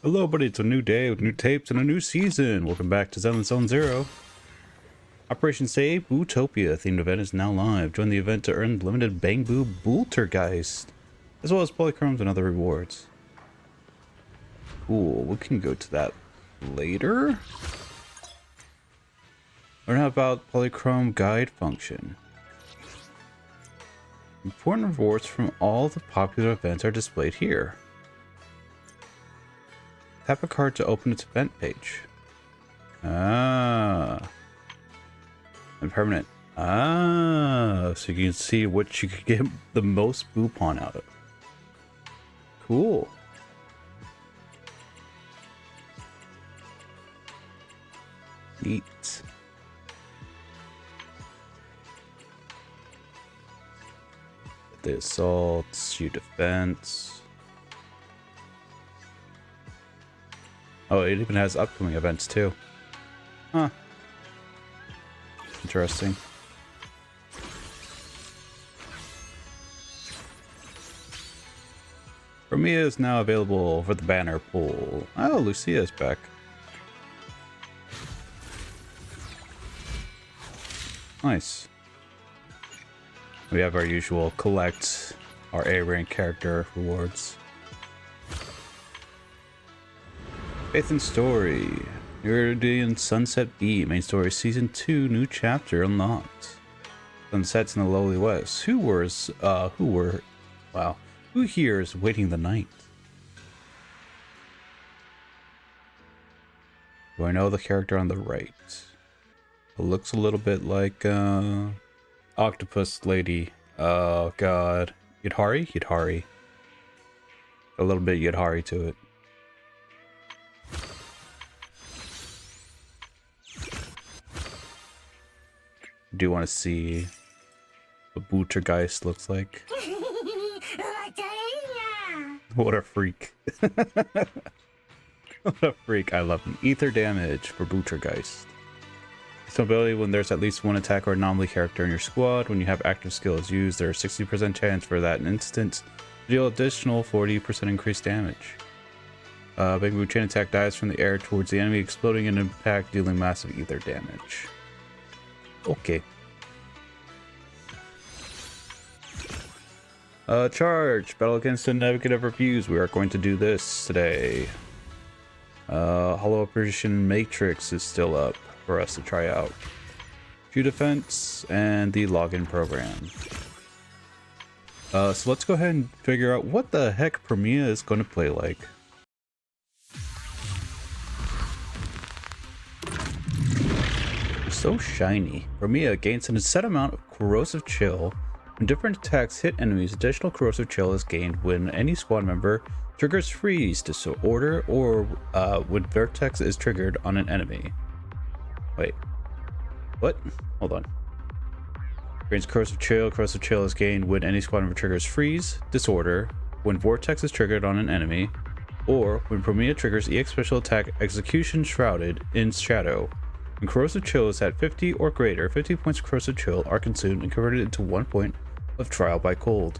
Hello, buddy. It's a new day with new tapes and a new season. Welcome back to Zenless Zone Zero. Operation Save Bootopia themed event is now live. Join the event to earn limited bangboo Booltergeist, as well as polychromes and other rewards. Cool. We can go to that later. Learn about polychrome guide function. Important rewards from all the popular events are displayed here. Tap a card to open its event page. And permanent. So you can see what you could get the most Boopon out of. Cool. Neat. The assaults, you defense. Oh, it even has upcoming events too. Huh. Interesting. Romia is now available for the banner pool. Oh, Lucia's back. Nice. We have our usual collect our A rank character rewards. Faith and Story. Iridian Sunset B. Main story season 2 new chapter unlocked. Sunsets in the lowly west. Who here is waiting the night? Do I know the character on the right? It looks a little bit like Octopus Lady. Oh god. Yadhari? A little bit Yadhari to it. Do want to see what Booltergeist looks like. What a freak. What a freak. I love him. Ether damage for Booltergeist. This ability when there's at least one attack or anomaly character in your squad. When you have active skills used, there's a 60% chance for that instance to deal additional 40% increased damage. Bangboo chain attack dives from the air towards the enemy, exploding in impact, dealing massive ether damage. Okay. Charge! Battle against the negative reviews. We are going to do this today. Hollow Operation Matrix is still up for us to try out. Few defense and the login program. So let's go ahead and figure out what the heck Premia is going to play like. So shiny. Romia gains a set amount of corrosive chill. When different attacks hit enemies, additional corrosive chill is gained when any squad member triggers freeze, disorder, or when vertex is triggered on an enemy. Wait. What? Hold on. Gains corrosive chill. Corrosive chill is gained when any squad member triggers freeze, disorder, when vortex is triggered on an enemy, or when Promia triggers EX special attack execution shrouded in shadow. When corrosive chill is at 50 or greater, 50 points of corrosive chill are consumed and converted into 1 point of trial by cold.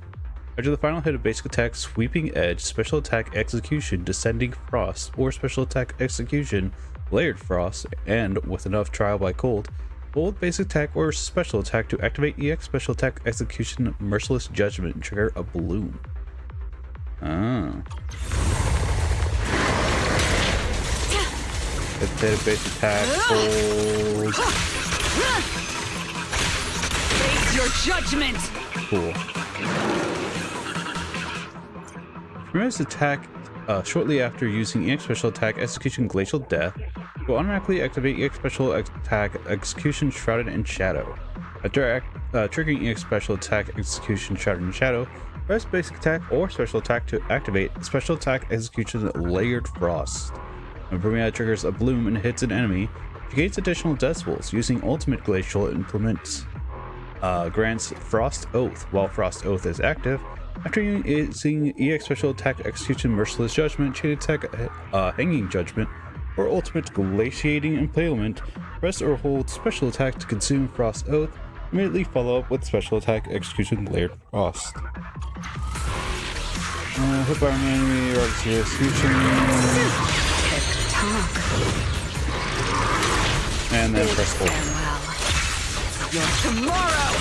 After the final hit of basic attack sweeping edge, special attack execution descending frost, or special attack execution layered frost, and with enough trial by cold, hold basic attack or special attack to activate EX special attack execution merciless judgment and trigger a bloom. Let's hit a basic attack, hold. Face your judgment! Cool. Premier's attack shortly after using EX Special Attack Execution Glacial Death will automatically activate EX Special Attack Execution Shrouded in Shadow. After triggering EX Special Attack Execution Shrouded in Shadow, press Basic Attack or Special Attack to activate Special Attack Execution Layered Frost. When Premiere triggers a bloom and hits an enemy, she gains additional decibels. Using Ultimate Glacial implements grants Frost Oath while Frost Oath is active. After using EX Special Attack Execution Merciless Judgment, Chain Attack Hanging Judgment, or Ultimate Glaciating Impalement, press or hold Special Attack to consume Frost Oath. Immediately follow up with Special Attack Execution Layered Frost. Hit by an enemy or execution. And then press hold. Your tomorrow.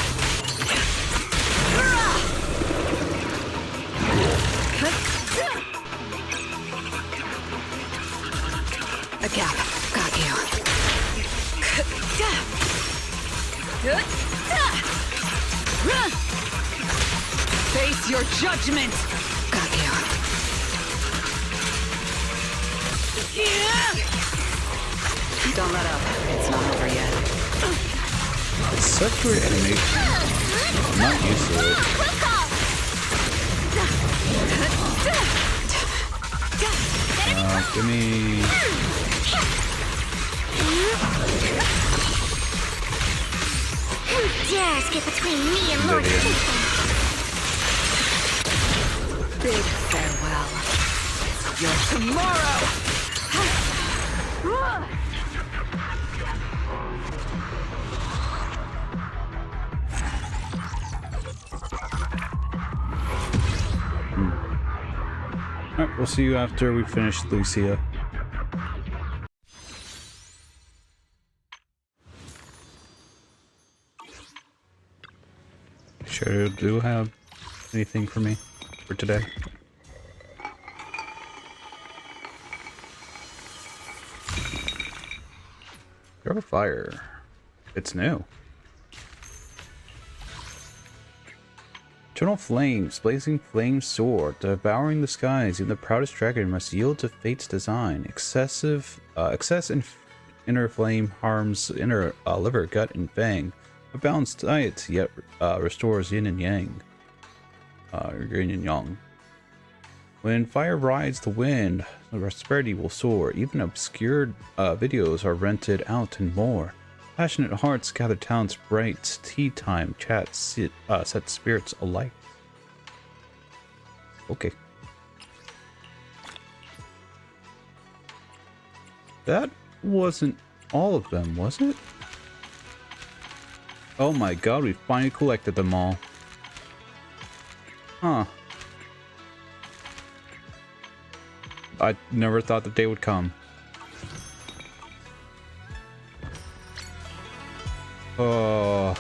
A gap. Got you. Face your judgment. Got you. Don't let up. It's not over yet. It's such weird animation. I'm not used to it. Give me... Who dares get between me and Lord Clayton? Big farewell. Your tomorrow. Alright, we'll see you after we finish Lucia. Sure, do you have anything for me for today? Throw fire. It's new. Eternal flames, blazing flames soar, devouring the skies. Even the proudest dragon must yield to fate's design. Excess in inner flame harms inner liver, gut, and fang. A balanced diet yet restores yin and yang. Yin and yang. When fire rides the wind, the prosperity will soar. Even obscure videos are rented out and more. Passionate hearts gather talents bright. Tea time chats set spirits alight. Okay. That wasn't all of them, was it? Oh my god, we finally collected them all. Huh. I never thought the day would come. Oh.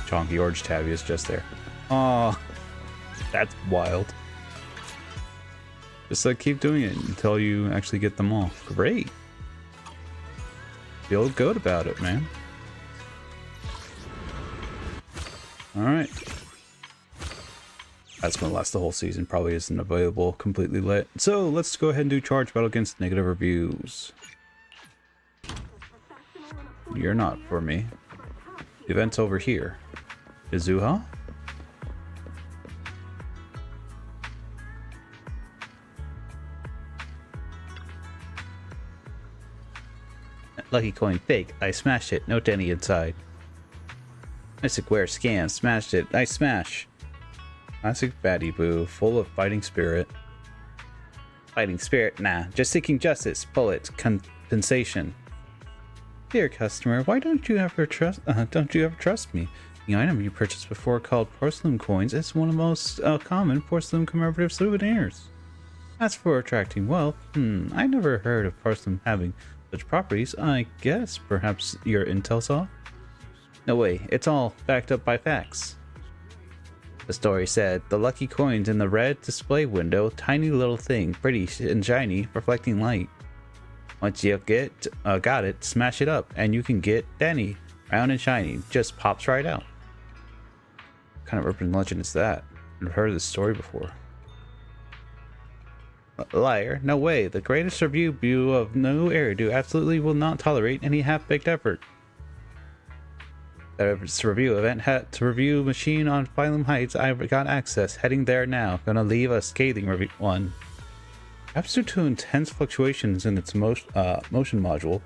Chonky Orange Tabby is just there. Oh. That's wild. Just keep doing it until you actually get them all. Great. Feel good about it, man. Alright. That's gonna last the whole season. Probably isn't available completely lit. So let's go ahead and do charge battle against negative reviews. You're not for me. The event's over here. Izuha? Lucky coin fake. I smashed it. No Denny inside. Mystic wear scam. Smashed it. I smash. Classic baddie boo. Full of fighting spirit. Fighting spirit? Nah. Just seeking justice. Bullet. Compensation. Dear customer, why don't you ever trust me? The item you purchased before, called porcelain coins, is one of the most common porcelain commemorative souvenirs. As for attracting wealth, I never heard of porcelain having such properties. I guess perhaps your intel's off? No way, it's all backed up by facts. The story said, the lucky coins in the red display window, tiny little thing, pretty and shiny, reflecting light. Once you got it, smash it up, and you can get Danny, round and shiny, just pops right out. What kind of urban legend is that? I've heard of this story before. Liar, no way. The greatest review of no Eridu absolutely will not tolerate any half-baked effort. This review event had to review machine on Phylum Heights. I've got access, heading there now. Gonna leave a scathing one. Perhaps due to intense fluctuations in its motion module,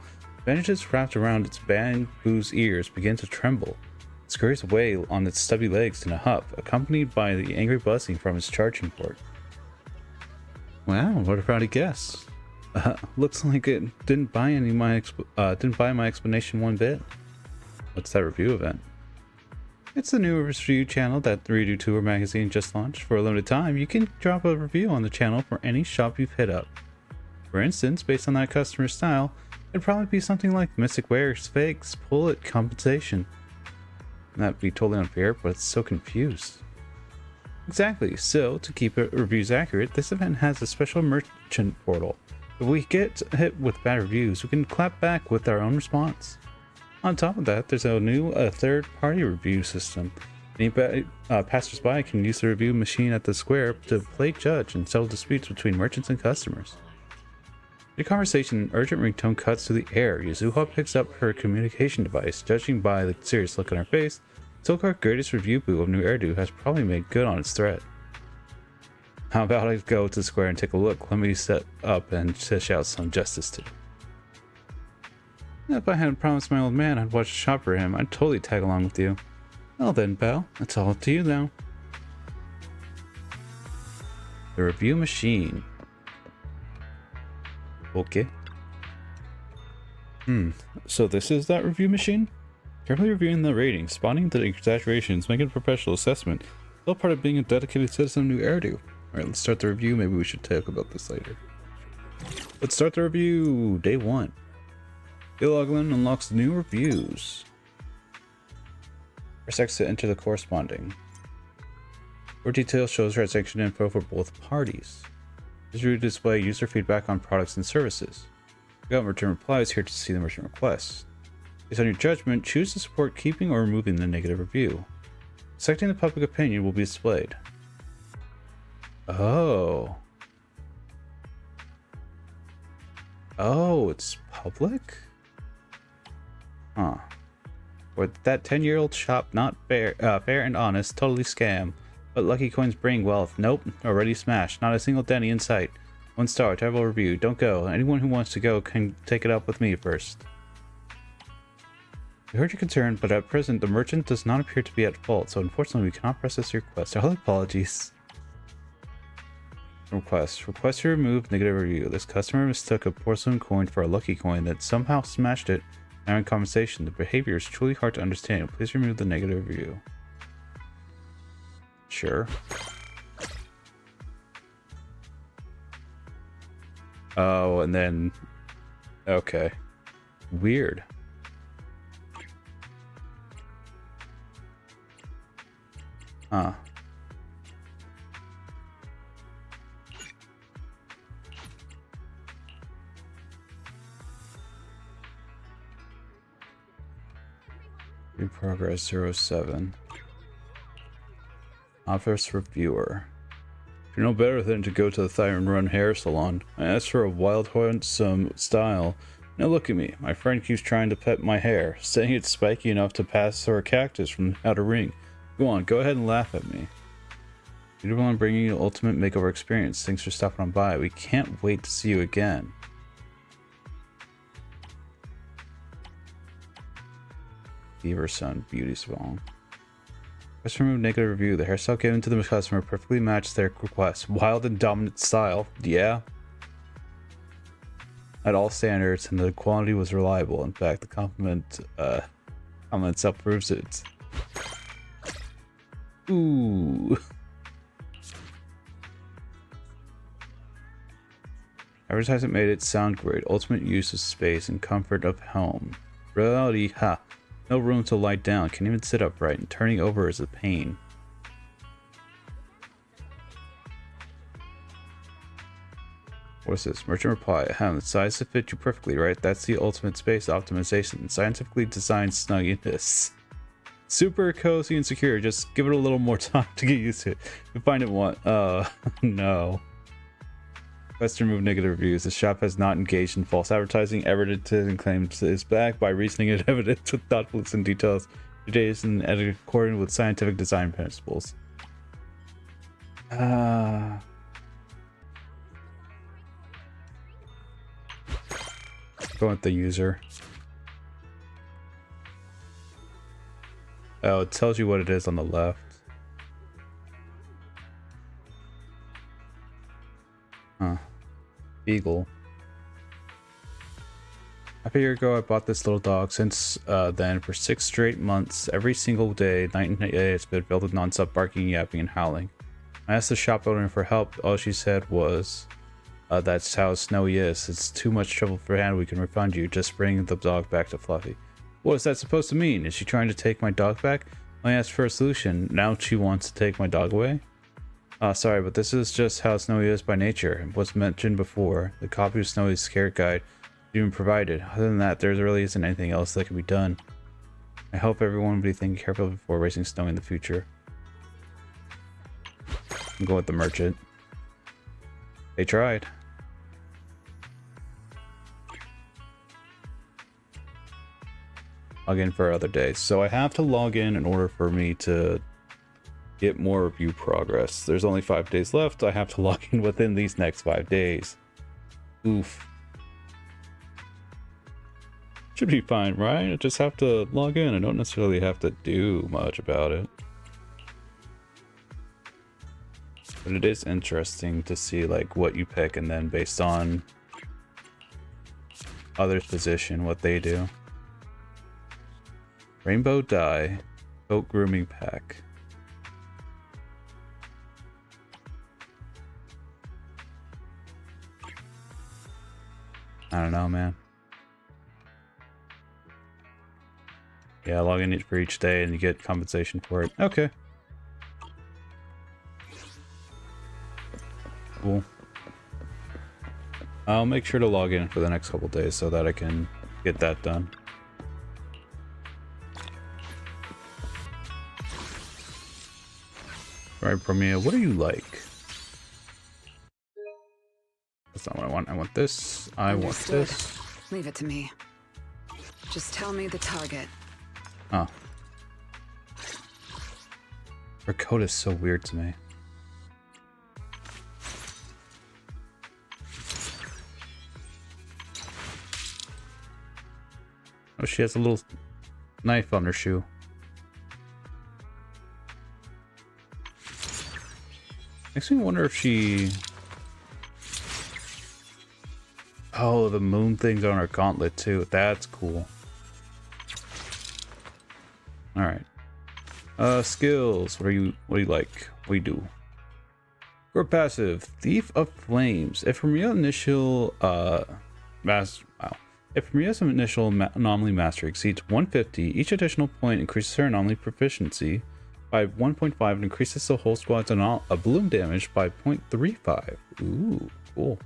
bandages wrapped around its bangboo's ears begin to tremble. It scurries away on its stubby legs in a huff, accompanied by the angry buzzing from its charging port. Wow, what a proudy guess. Looks like it didn't buy my explanation one bit. What's that review event? It's the new review channel that the Redo Tour magazine just launched. For a limited time, you can drop a review on the channel for any shop you've hit up. For instance, based on that customer's style, it'd probably be something like Mystic Wares, Fakes, Pullet, Compensation. That'd be totally unfair, but it's so confused. Exactly, so to keep reviews accurate, this event has a special merchant portal. If we get hit with bad reviews, we can clap back with our own response. On top of that, there's a new third-party review system. Any passersby can use the review machine at the square to play judge and settle disputes between merchants and customers. In a conversation, an urgent ringtone cuts to the air. Yuzuha picks up her communication device. Judging by the serious look on her face, Silkar's greatest review boo of New Erdu has probably made good on its threat. How about I go to the square and take a look? Let me set up and dish out some justice to. If I hadn't promised my old man I'd watch a shop for him, I'd totally tag along with you. Well then, pal, it's all up to you now. The review machine. Okay. So this is that review machine? Carefully reviewing the ratings, spotting the exaggerations, making a professional assessment. It's all part of being a dedicated citizen of New Erdu. Alright, let's start the review. Maybe we should talk about this later. Let's start the review. Day 1. Illoglin unlocks new reviews. Press X to enter the corresponding. More details shows transaction info for both parties. This review display user feedback on products and services. You got merchant replies here to see the merchant requests. Based on your judgment, choose to support keeping or removing the negative review. Selecting the public opinion will be displayed. Oh. Oh, it's public? Huh. Or that 10-year-old shop not fair and honest, totally scam. But lucky coins bring wealth. Nope, already smashed. Not a single Denny in sight. 1 star, terrible review. Don't go. Anyone who wants to go can take it up with me first. We heard your concern, but at present the merchant does not appear to be at fault, so unfortunately we cannot process your request. Our apologies. Request to remove negative review. This customer mistook a porcelain coin for a lucky coin that somehow smashed it. Now in compensation, the behavior is truly hard to understand. Please remove the negative review. Sure. Oh, and then... Okay. Weird. Huh. In progress 07. Office reviewer. If you're no better than to go to the Thyron Run hair salon, I asked for a wild handsome style. Now look at me. My friend keeps trying to pet my hair, saying it's spiky enough to pass for a cactus from out a ring. Go on, go ahead and laugh at me. Beautiful, I'm bringing you the ultimate makeover experience. Thanks for stopping on by. We can't wait to see you again. Beaver Sun Beauty Salon. Let's remove negative review. The hairstyle given to the customer perfectly matched their request. Wild and dominant style. Yeah. At all standards, and the quality was reliable. In fact, the comment itself proves it. Ooh. Advertisement made it sound great. Ultimate use of space and comfort of home. Reality, ha. No room to lie down. Can't even sit upright, and turning over is a pain. What's this? Merchant reply. Ahem, the size to fit you perfectly, right? That's the ultimate space optimization. Scientifically designed snugginess. Super cozy and secure. Just give it a little more time to get used to it. You'll find it one. No. Quest to remove negative reviews. The shop has not engaged in false advertising. Advertising claims is backed by reasoning and evidence with thoughtfulness and details. Today is in accordance with scientific design principles. Go with the user. Oh, it tells you what it is on the left. Huh. Beagle. Half a year ago, I bought this little dog. Since then, for 6 straight months, every single day, night and day, it's been filled with nonstop barking, yapping, and howling. I asked the shop owner for help. All she said was, that's how Snowy is. It's too much trouble for hand. We can refund you. Just bring the dog back to Fluffy. What is that supposed to mean? Is she trying to take my dog back? I asked for a solution. Now she wants to take my dog away? Sorry, but this is just how Snowy is by nature. It was mentioned before. The copy of Snowy's care guide is even provided. Other than that, there really isn't anything else that can be done. I hope everyone will be thinking carefully before raising Snowy in the future. I'm going with the merchant. They tried. Log in for other days. So I have to log in order for me to get more review progress. There's only 5 days left. I have to log in within these next 5 days. Oof. Should be fine, right? I just have to log in. I don't necessarily have to do much about it. But it is interesting to see like what you pick and then based on others' position, what they do. Rainbow dye, goat grooming pack. I don't know, man. Yeah, log in for each day and you get compensation for it. Okay. Cool. I'll make sure to log in for the next couple days so that I can get that done. Alright, Premia, what do you like? That's not what I want. I want this. I want this. Leave it to me. Just tell me the target. Oh. Her code is so weird to me. Oh, she has a little knife on her shoe. Makes me wonder if she... Oh, the moon thing's on her gauntlet too. That's cool. Alright. Skills. What do you like? What do you do? Core passive. Thief of Flames. If Premia's initial If Premia's initial anomaly mastery exceeds 150, each additional point increases her anomaly proficiency by 1.5 and increases the whole squad's bloom damage by 0.35. Ooh, cool.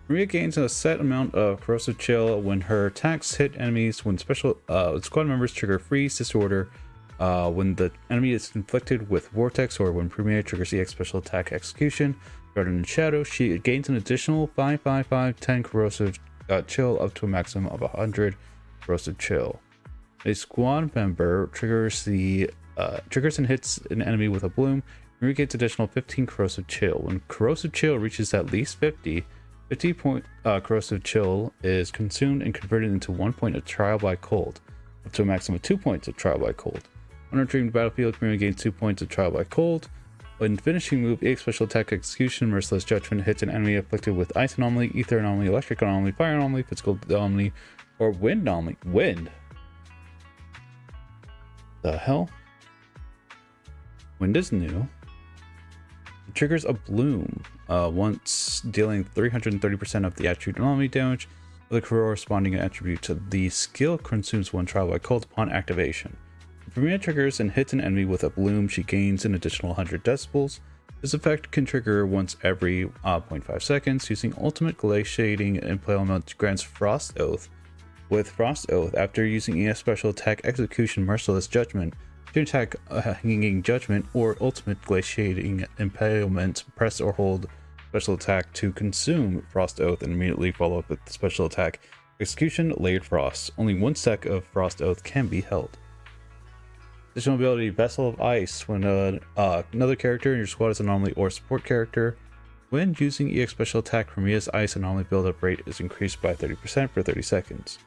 Maria gains a set amount of corrosive chill when her attacks hit enemies. When special squad members trigger freeze disorder, when the enemy is inflicted with vortex, or when Premia triggers EX special attack execution. Garden in Shadow, she gains an additional 10 corrosive chill up to a maximum of 100 corrosive chill. A squad member triggers and hits an enemy with a bloom. Maria gains additional 15 corrosive chill. When corrosive chill reaches at least 50 point corrosive chill is consumed and converted into 1 point of trial by cold, up to a maximum of 2 points of trial by cold. When entering the battlefield, Premia gains 2 points of trial by cold. When finishing move, EX special attack execution, merciless judgment hits an enemy afflicted with ice anomaly, ether anomaly, electric anomaly, fire anomaly, physical anomaly, or wind anomaly. Wind? The hell? Wind is new. It triggers a bloom once, dealing 330% of the attribute anomaly damage with a corresponding attribute to the skill. Consumes 1 trial by cold upon activation. If Premia triggers and hits an enemy with a bloom, she gains an additional 100 decibels. This effect can trigger once every 0.5 seconds. Using ultimate glaciating impalement grants Frost Oath. With Frost Oath, after using ES special attack execution merciless judgment, to attack hanging judgment or ultimate glaciating impalement, press or hold special attack to consume Frost Oath and immediately follow up with special attack execution layered frost. Only 1 sec of Frost Oath can be held. Additional ability, Vessel of Ice. When another character in your squad is an anomaly or support character, when using EX special attack, Premia's ice anomaly buildup rate is increased by 30% for 30 seconds.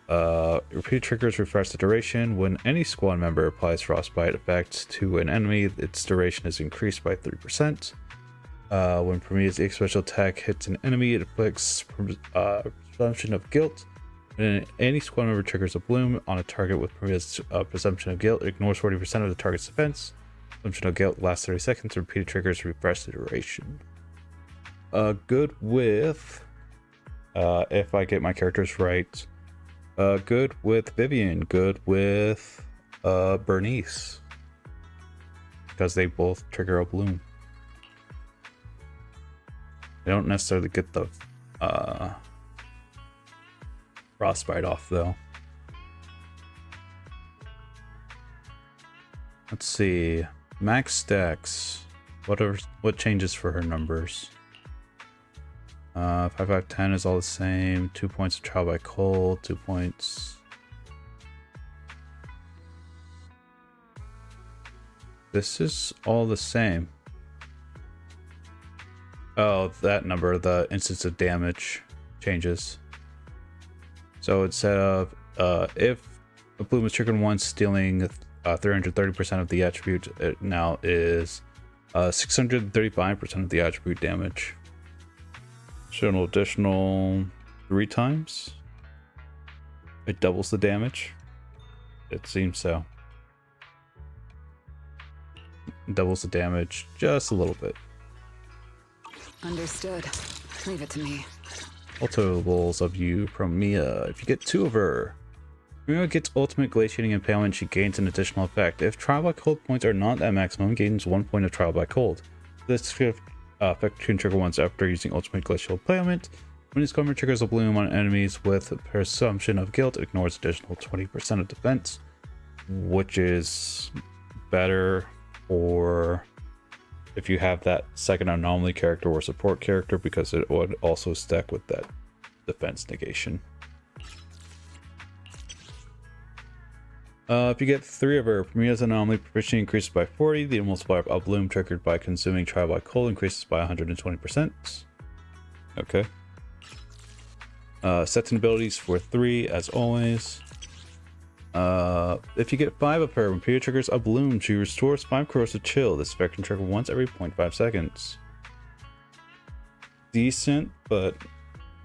Repeat triggers refresh the duration. When any squad member applies frostbite effect to an enemy, its duration is increased by 30%. When Premia's EX special attack hits an enemy, it inflicts presumption of guilt When any squad member triggers a bloom on a target with Maria's presumption of guilt, it ignores 40% of the target's defense. Presumption of guilt lasts 30 seconds. Repeated triggers refresh the duration. Good with, if I get my characters right, good with Vivian, good with Bernice, because they both trigger a bloom. They don't necessarily get the frostbite off though. Let's see. Max stacks. What changes for her numbers? 5, 5, 10 is all the same. 2 points of trial by cold. 2 points. This is all the same. Oh, that number, the instance of damage changes. So instead of if a bloom is triggered once, dealing 330% of the attribute, it now is 635% of the attribute damage. So an additional 3 times. It doubles the damage. It seems so. It doubles the damage just a little bit. Understood. Leave it to me. Multiples of you from Mia. If you get 2 of her, Mia gets ultimate glaciating impalement. She gains an additional effect. If trial by cold points are not at maximum, gains 1 point of trial by cold. This effect can trigger once after using ultimate glacial impalement. When this government triggers a bloom on enemies with presumption of guilt, it ignores additional 20% of defense, which is better for if you have that second anomaly character or support character, because it would also stack with that defense negation. If you get 3 of her, Mia's anomaly proficiency increases by 40. The multiplier of bloom triggered by consuming trial by cold increases by 120%. Okay. Sets and abilities for 3 as always. If you get 5 of her, when Pia triggers a bloom, she restores 5 corrosive chill. This effect can trigger once every 0.5 seconds. Decent, but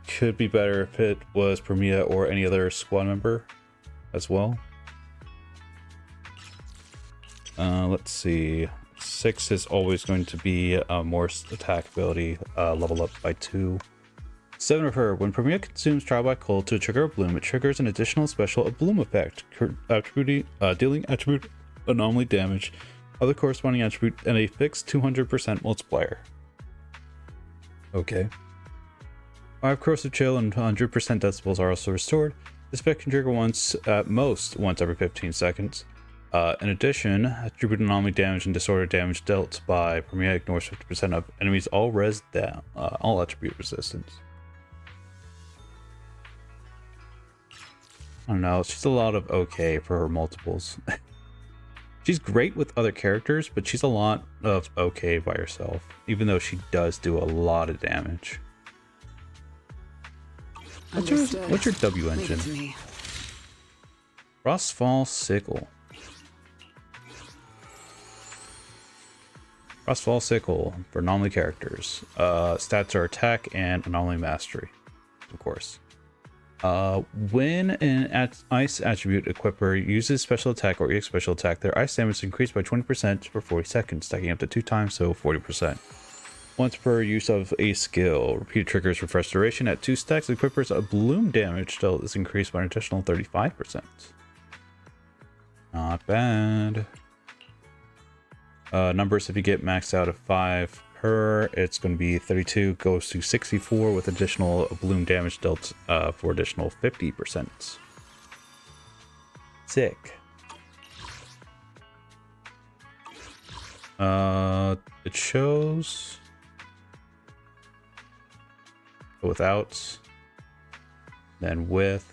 could be better if it was for Mia or any other squad member as well. Let's see. 6 is always going to be more attack ability, level up by 2. 7 of her. When Premiere consumes trial by cold to trigger a bloom, it triggers an additional special bloom effect, dealing attribute anomaly damage of the corresponding attribute and a fixed 200% multiplier. Okay. 5 corrosive chill and 100% decibels are also restored. This effect can trigger once, at most once every 15 seconds. In addition, attribute anomaly damage and disorder damage dealt by Premiere ignores 50% of enemies all attribute resistance. I don't know, she's a lot of okay for her multiples. She's great with other characters, but she's a lot of okay by herself, even though she does do a lot of damage. What's your W engine? Frostfall Sickle. Frostfall Sickle for anomaly characters. Stats are attack and anomaly mastery, of course. When an ice attribute equiper uses special attack or EX special attack, their ice damage is increased by 20% for 40 seconds, stacking up to 2 times, so 40%. Once per use of a skill, repeated triggers refresh duration. At 2 stacks, equippers a bloom damage still is increased by an additional 35%. Not bad. Numbers, if you get maxed out of 5 per, it's going to be 32, goes to 64 with additional bloom damage dealt for additional 50%. Sick. It shows without, then with.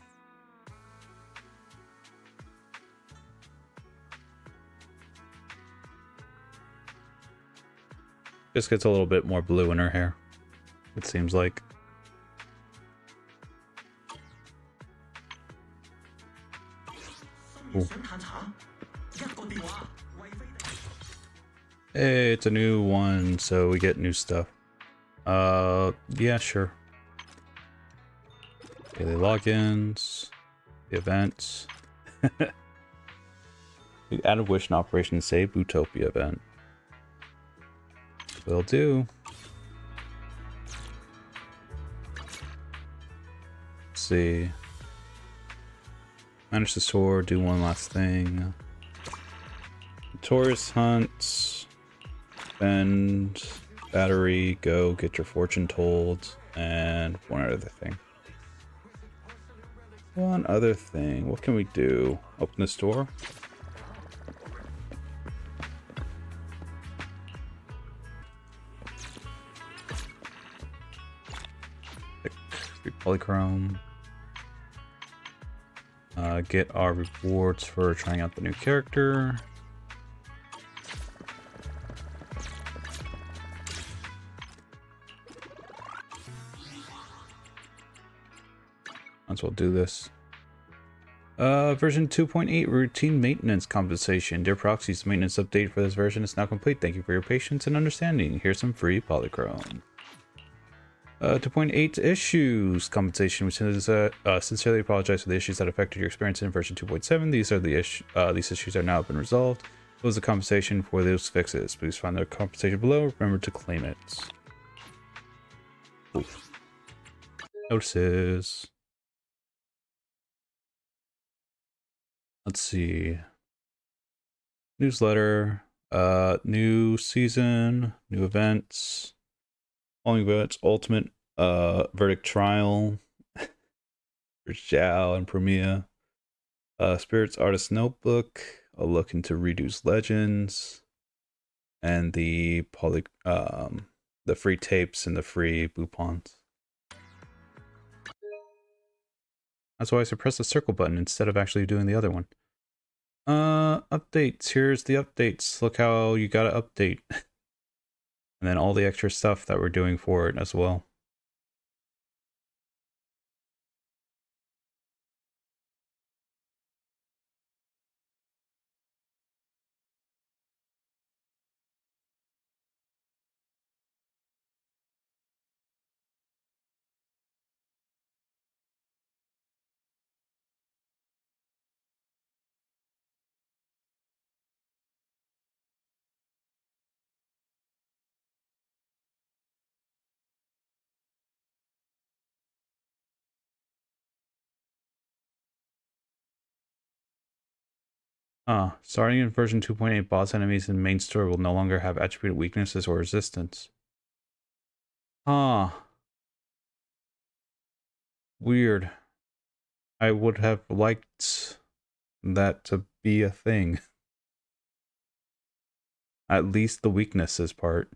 Just gets a little bit more blue in her hair, it seems like. Ooh. Hey, it's a new one, so we get new stuff. Yeah, sure. Daily logins, the events. The added wish and Operation Save Utopia event. Will do. Let's see. Manage the sword, do one last thing. Notorious hunt. Spend battery, go get your fortune told, and one other thing. One other thing. What can we do? Open this door. Polychrome. Get our rewards for trying out the new character. Might as well do this. Version 2.8 routine maintenance compensation. Dear proxies, the maintenance update for this version is now complete. Thank you for your patience and understanding. Here's some free polychrome. 2.8 issues compensation. We sincerely apologize for the issues that affected your experience in version 2.7. These issues are now been resolved. What was the compensation for those fixes? Please find the compensation below. Remember to claim it. Ooh. Notices. Let's see. Newsletter. New season. New events. Following events, ultimate verdict trial for Zhao and Premia. Spirits Artist Notebook, a look into Redo's Legends, and the free tapes and the free boupons. That's why I suppressed the circle button instead of actually doing the other one. Updates. Here's the updates. Look how you gotta update. And then all the extra stuff that we're doing for it as well. Starting in version 2.8, boss enemies in the main story will no longer have attributed weaknesses or resistance. Weird. I would have liked that to be a thing. At least the weaknesses part.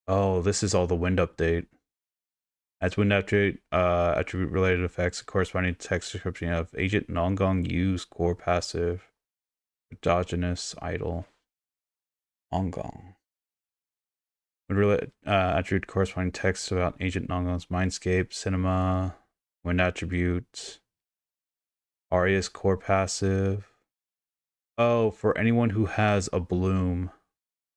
Oh, this is all the wind update. As wind attribute related effects, a corresponding text description of Agent Nongong use core passive, endogenous idle. Nongong. Would attribute corresponding text about Agent Nongong's mindscape, cinema, wind attribute, Aria's core passive. Oh, for anyone who has a bloom.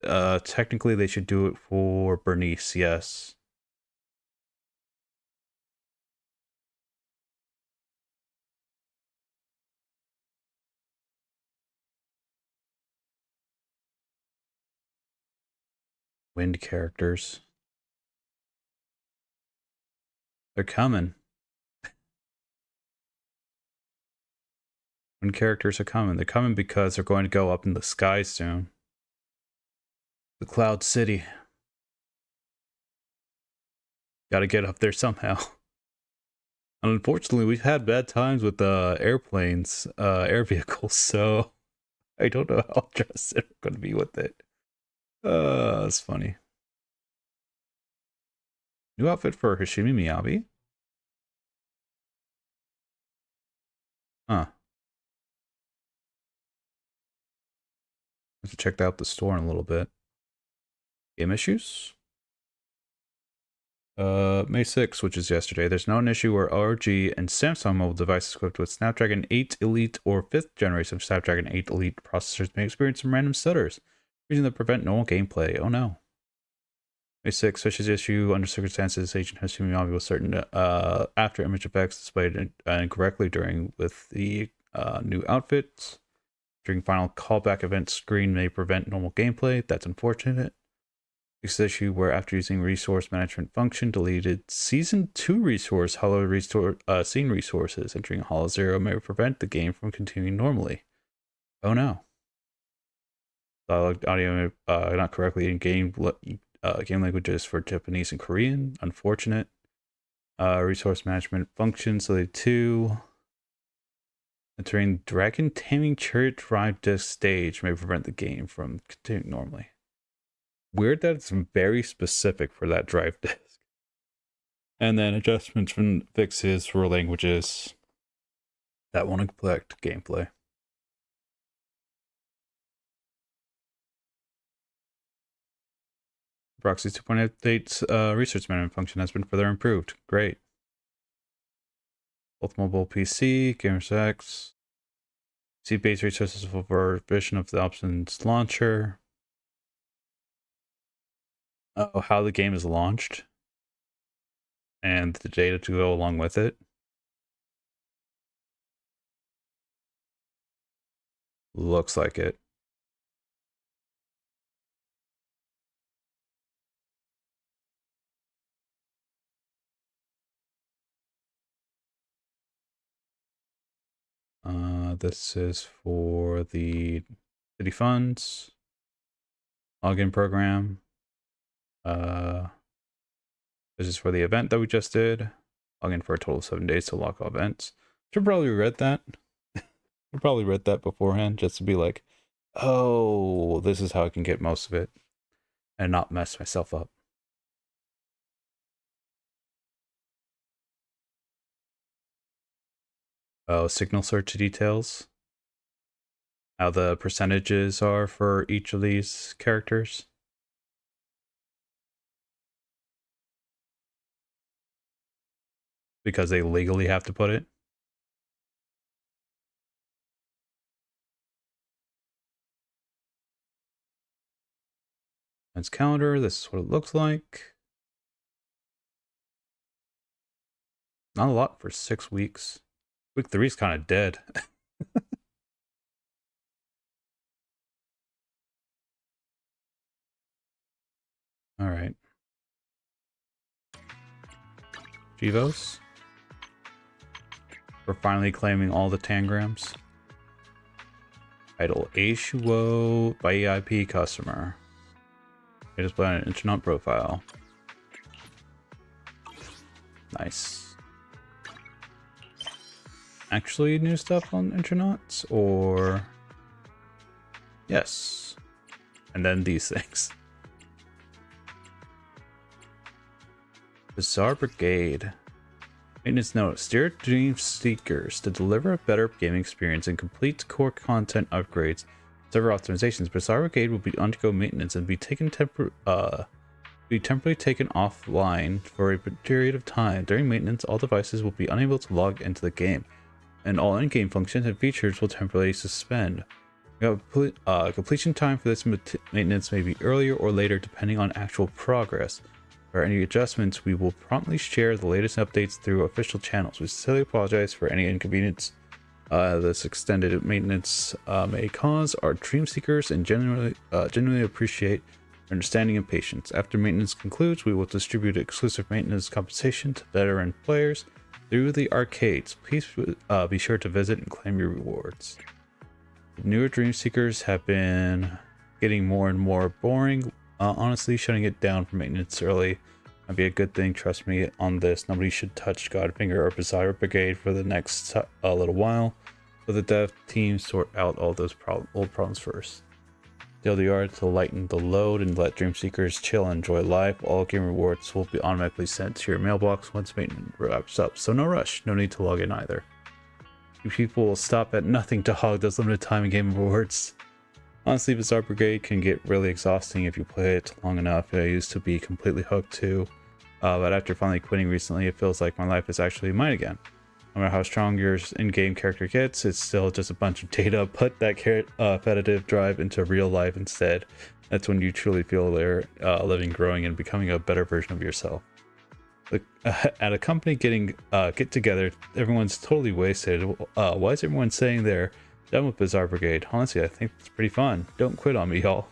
Technically they should do it for Bernice, yes. Wind characters. They're coming. Wind characters are coming. They're coming because they're going to go up in the sky soon. The Cloud City. Gotta get up there somehow. And unfortunately, we've had bad times with airplanes, air vehicles, so I don't know how interested I'm going to be with it. It's funny. New outfit for Hashimi Miyabi? Huh. Have to check out the store in a little bit. Game issues? May 6th, which is yesterday. There's now an issue where ROG and Samsung mobile devices equipped with Snapdragon 8 Elite or 5th generation of Snapdragon 8 Elite processors may experience some random stutters, reason that prevent normal gameplay. Oh no. A6 fishes issue. Under circumstances, agent has human obby with certain after image effects displayed incorrectly during with the new outfits. During final callback event screen may prevent normal gameplay. That's unfortunate. This issue where after using resource management function deleted season 2 resource hollow scene resources. Entering hollow 0 may prevent the game from continuing normally. Oh no. Dialogue audio not correctly in game languages for Japanese and Korean. Unfortunate. Resource management functions deleted 2. Entering Dragon Taming Chariot Drive Disc stage may prevent the game from continuing normally. Weird that it's very specific for that drive disc. And then adjustments from fixes for languages that won't affect gameplay. Proxy 2.8 updates research management function has been further improved. Great. Both mobile PC, GamersX. See base resources for version of the options launcher. Oh, how the game is launched. And the data to go along with it. Looks like it. This is for the city funds login program. This is for the event that we just did. Login for a total of 7 days to lock all events. Should probably read that. I probably read that beforehand just to be like, oh, this is how I can get most of it and not mess myself up. Oh, signal search details. How the percentages are for each of these characters. Because they legally have to put it. Events calendar, this is what it looks like. Not a lot for 6 weeks. Week 3 is kind of dead. All right. Givos. We're finally claiming all the tangrams. Title H2O by EIP customer. It is by an internet profile. Nice. Actually new stuff on intranets, or yes. And then these things. Bizarre Brigade. Maintenance note. Steer Dream Seekers to deliver a better gaming experience and complete core content upgrades, server optimizations. Bizarre Brigade will undergo maintenance and be temporarily taken offline for a period of time. During maintenance, all devices will be unable to log into the game, and all in-game functions and features will temporarily suspend. Completion time for this maintenance may be earlier or later depending on actual progress. For any adjustments, we will promptly share the latest updates through official channels. We sincerely apologize for any inconvenience this extended maintenance may cause. Our dream seekers and genuinely appreciate your understanding and patience. After maintenance concludes, we will distribute exclusive maintenance compensation to veteran players through the arcades. Please be sure to visit and claim your rewards. The newer dream seekers have been getting more and more boring. Honestly, shutting it down for maintenance early might be a good thing. Trust me on this. Nobody should touch Godfinger or Bizarre Brigade for the next little while. So the dev team sort out all those old problems first. TLDR to lighten the load and let dream seekers chill and enjoy life. All game rewards will be automatically sent to your mailbox once maintenance wraps up. So no rush. No need to log in either. You people will stop at nothing to hog those limited time and game rewards. Honestly, Bizarre Brigade can get really exhausting if you play it long enough. I used to be completely hooked too, but after finally quitting recently, it feels like my life is actually mine again. No matter how strong your in-game character gets, it's still just a bunch of data. Put that competitive drive into real life instead. That's when you truly feel they're living, growing, and becoming a better version of yourself. At a company get together, everyone's totally wasted. Why is everyone saying they're done with Bizarre Brigade? Honestly, I think it's pretty fun. Don't quit on me, y'all.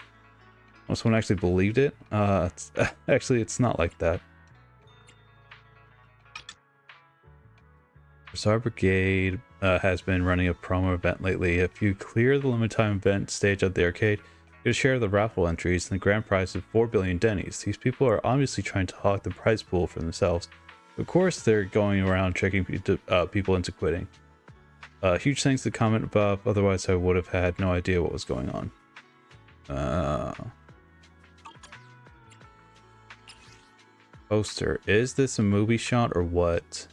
Someone actually believed it? Actually, it's not like that. Bizarre Brigade has been running a promo event lately. If you clear the limited time event stage at the arcade, you get a share of the raffle entries and the grand prize of 4 billion dennies. These people are obviously trying to hog the prize pool for themselves. Of course, they're going around tricking people into quitting. Huge thanks to the comment above, otherwise I would have had no idea what was going on. Poster. Is this a movie shot or what?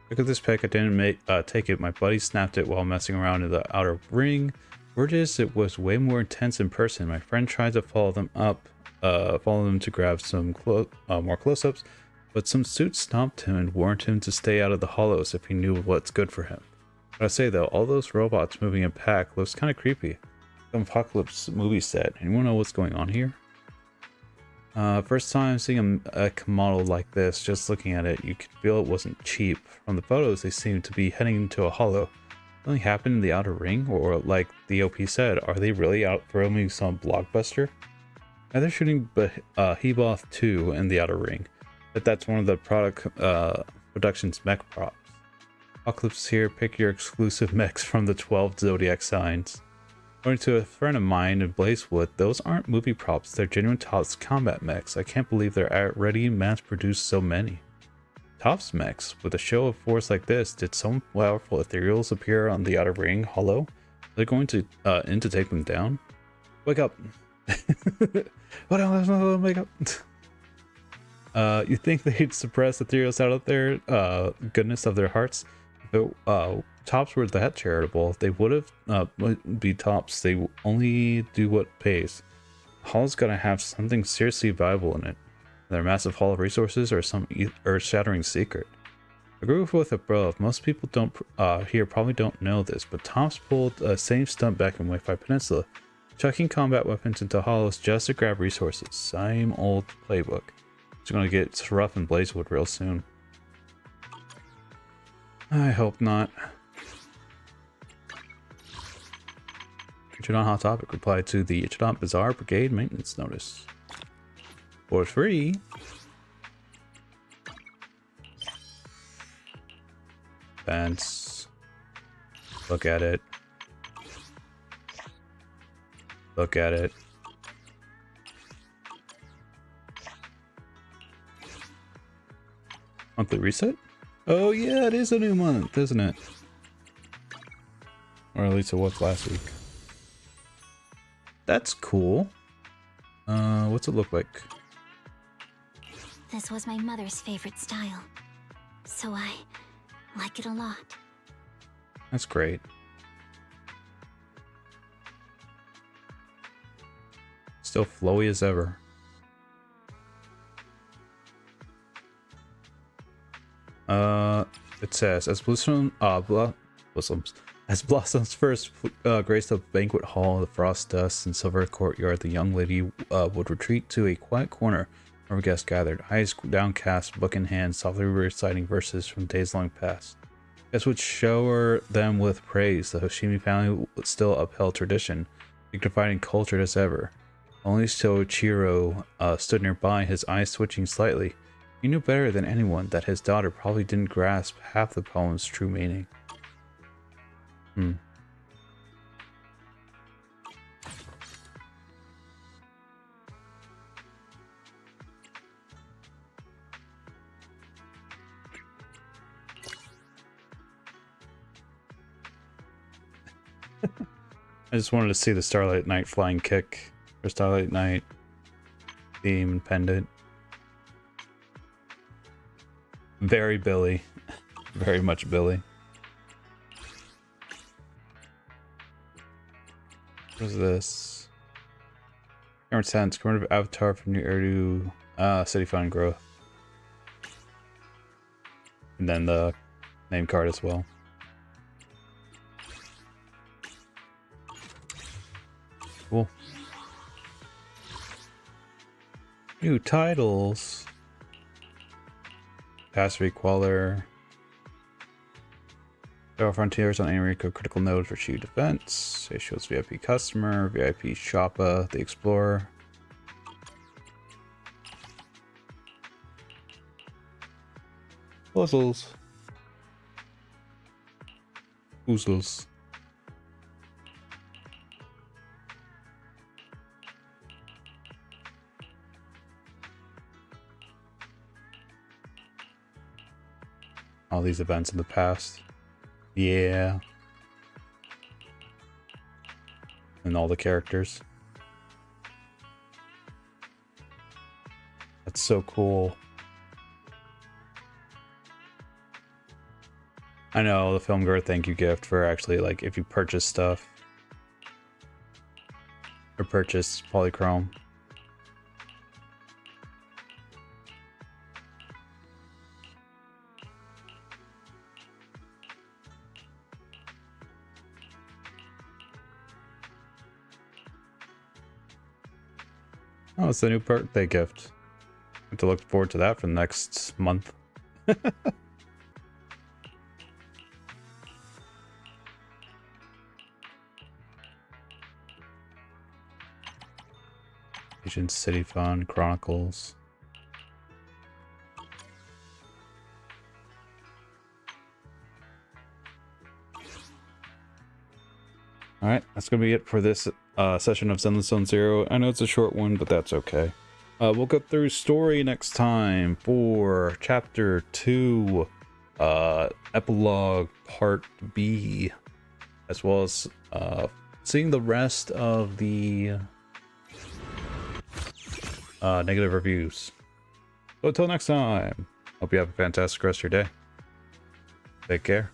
Look at this pic. I didn't take it. My buddy snapped it while messing around in the outer ring. Word is it was way more intense in person. My friend tried to follow them to grab some more close-ups, but some suits stopped him and warned him to stay out of the hollows if he knew what's good for him. But I say though, all those robots moving in pack looks kind of creepy. Some apocalypse movie set. Anyone know what's going on here? First time seeing a model like this, just looking at it, you could feel it wasn't cheap. From the photos, they seem to be heading into a hollow. Something happened in the outer ring, or like the OP said, are they really out filming some blockbuster? Now they're shooting Heboth 2 in the outer ring, but that's one of the production's mech props. Apocalypse here, pick your exclusive mechs from the 12 zodiac signs. According to a friend of mine in Blazewood, those aren't movie props, they're genuine Tops combat mechs. I can't believe they're already mass-produced so many. Tops mechs, with a show of force like this, did some powerful ethereals appear on the outer ring hollow? They're going to in to take them down? Wake up! Wake up! You think they'd suppress ethereals out of their goodness of their hearts? If Tops were that charitable, they would have be Tops. They only do what pays. Hall's gotta have something seriously valuable in it. Their massive haul of resources or some earth-shattering secret. I agree with above. Most people here probably don't know this, but Tops pulled the same stunt back in Wi-Fi Peninsula, chucking combat weapons into hollows just to grab resources. Same old playbook. It's gonna get rough in Blazewood real soon. I hope not. Ichidon Hot Topic replied to the Ichidon Bizarre Brigade maintenance notice. For free. Fence. Look at it. Look at it. Monthly reset? Oh yeah, it is a new month, isn't it? Or at least it was last week. That's cool. What's it look like? This was my mother's favorite style, so I like it a lot. That's great. Still flowy as ever. It says, as Blossom's first graced the banquet hall, the frost dust and silver courtyard, the young lady would retreat to a quiet corner where guests gathered, eyes downcast, book in hand, softly reciting verses from days long past. Guests would shower them with praise. The Hoshimi family still upheld tradition, dignified and cultured as ever. Only Soichiro stood nearby, his eyes twitching slightly. He knew better than anyone that his daughter probably didn't grasp half the poem's true meaning. I just wanted to see the Starlight Knight flying kick, or Starlight Knight theme and pendant. Very Billy. Very much Billy. What is this? Camera Sense, commemorative avatar from New Urdu City Fund Growth. And then the name card as well. Cool. New titles. Passive Queller. Battle Frontiers on Enrico Critical Node for Shield Defense. Seychelles VIP Customer. VIP Shoppa the Explorer. Puzzles. Oozles. All these events in the past. Yeah. And all the characters. That's so cool. I know, the Film Girl thank you gift for actually, like, if you purchase stuff. Or purchase Polychrome. Oh, it's a new birthday gift. I have to look forward to that for the next month. Asian City Fund Chronicles. Alright, that's going to be it for this session of Zenless Zone Zero. I know it's a short one, but that's okay. We'll go through story next time for Chapter 2, Epilogue Part B, as well as seeing the rest of the negative reviews. So until next time, hope you have a fantastic rest of your day. Take care.